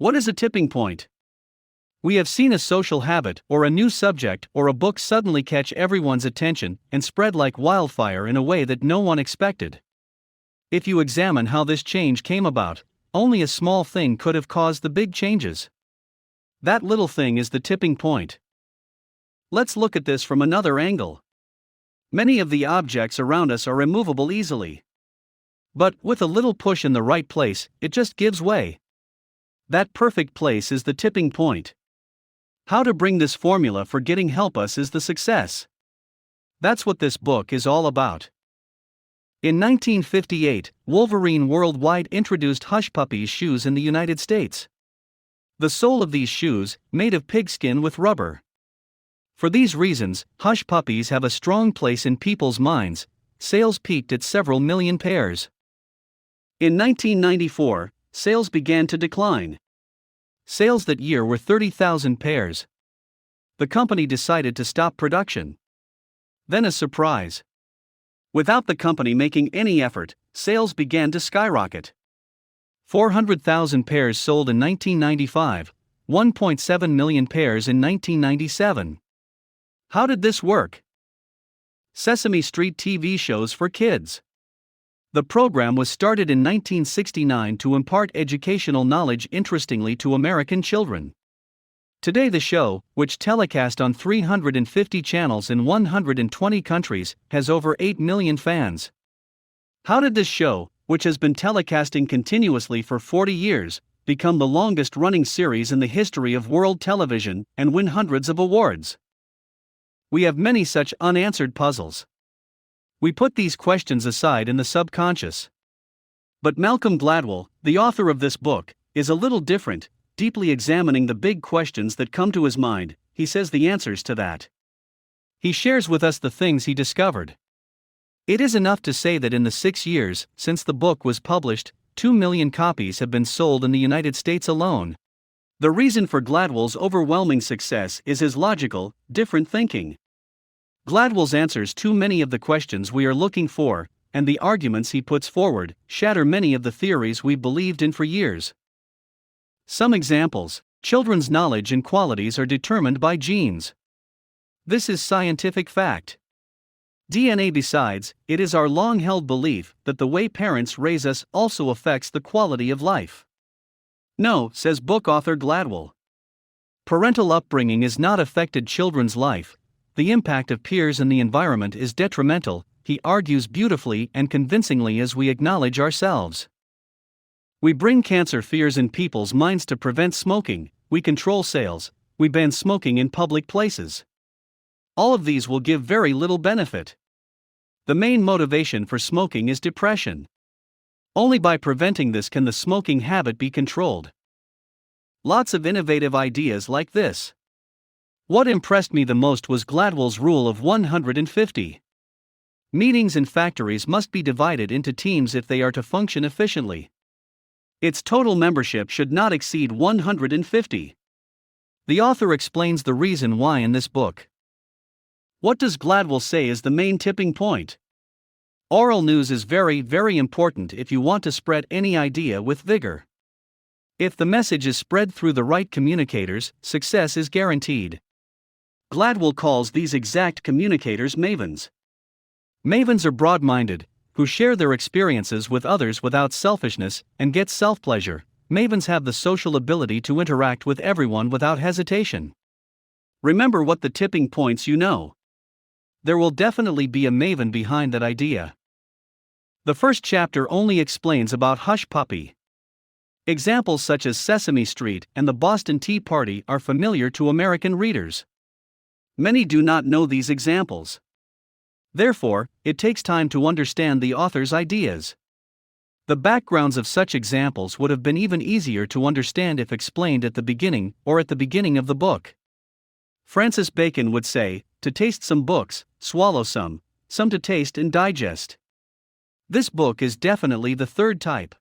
What is a tipping point? We have seen a social habit, or a new subject, or a book suddenly catch everyone's attention and spread like wildfire in a way that no one expected. If you examine how this change came about, only a small thing could have caused the big changes. That little thing is the tipping point. Let's look at this from another angle. Many of the objects around us are immovable easily. But with a little push in the right place, it just gives way. That perfect place is the tipping point. How to bring this formula for getting help us is the success. That's what this book is all about. In 1958, Wolverine Worldwide introduced Hush Puppies shoes in the United States. The sole of these shoes, made of pigskin with rubber. For these reasons, Hush Puppies have a strong place in people's minds. Sales peaked at several million pairs. In 1994, sales began to decline. Sales that year were 30,000 pairs. The company decided to stop production. Then a surprise. Without the company making any effort, sales began to skyrocket. 400,000 pairs sold in 1995, 1.7 million pairs in 1997. How did this work? Sesame Street TV shows for kids. The program was started in 1969 to impart educational knowledge interestingly to American children. Today the show, which telecast on 350 channels in 120 countries, has over 8 million fans. How did this show, which has been telecasting continuously for 40 years, become the longest-running series in the history of world television and win hundreds of awards? We have many such unanswered puzzles. We put these questions aside in the subconscious. But Malcolm Gladwell, the author of this book, is a little different, deeply examining the big questions that come to his mind. He says the answers to that. He shares with us the things he discovered. It is enough to say that in the 6 years since the book was published, 2 million copies have been sold in the United States alone. The reason for Gladwell's overwhelming success is his logical, different thinking. Gladwell's answers too many of the questions we are looking for, and the arguments he puts forward shatter many of the theories we believed in for years. Some examples: children's knowledge and qualities are determined by genes. This is scientific fact. DNA. Besides, it is our long-held belief that the way parents raise us also affects the quality of life. No, says book author Gladwell. Parental upbringing has not affected children's life. The impact of peers and the environment is detrimental, he argues beautifully and convincingly as we acknowledge ourselves. We bring cancer fears in people's minds to prevent smoking, we control sales, we ban smoking in public places. All of these will give very little benefit. The main motivation for smoking is depression. Only by preventing this can the smoking habit be controlled. Lots of innovative ideas like this. What impressed me the most was Gladwell's rule of 150. Meetings in factories must be divided into teams if they are to function efficiently. Its total membership should not exceed 150. The author explains the reason why in this book. What does Gladwell say is the main tipping point? Oral news is very, very important if you want to spread any idea with vigor. If the message is spread through the right communicators, success is guaranteed. Gladwell calls these exact communicators mavens. Mavens are broad-minded, who share their experiences with others without selfishness and get self-pleasure. Mavens have the social ability to interact with everyone without hesitation. Remember what the tipping points you know. There will definitely be a maven behind that idea. The first chapter only explains about Hush Puppy. Examples such as Sesame Street and the Boston Tea Party are familiar to American readers. Many do not know these examples. Therefore, it takes time to understand the author's ideas. The backgrounds of such examples would have been even easier to understand if explained at the beginning or at the beginning of the book. Francis Bacon would say, "To taste some books, swallow some to taste and digest." This book is definitely the third type.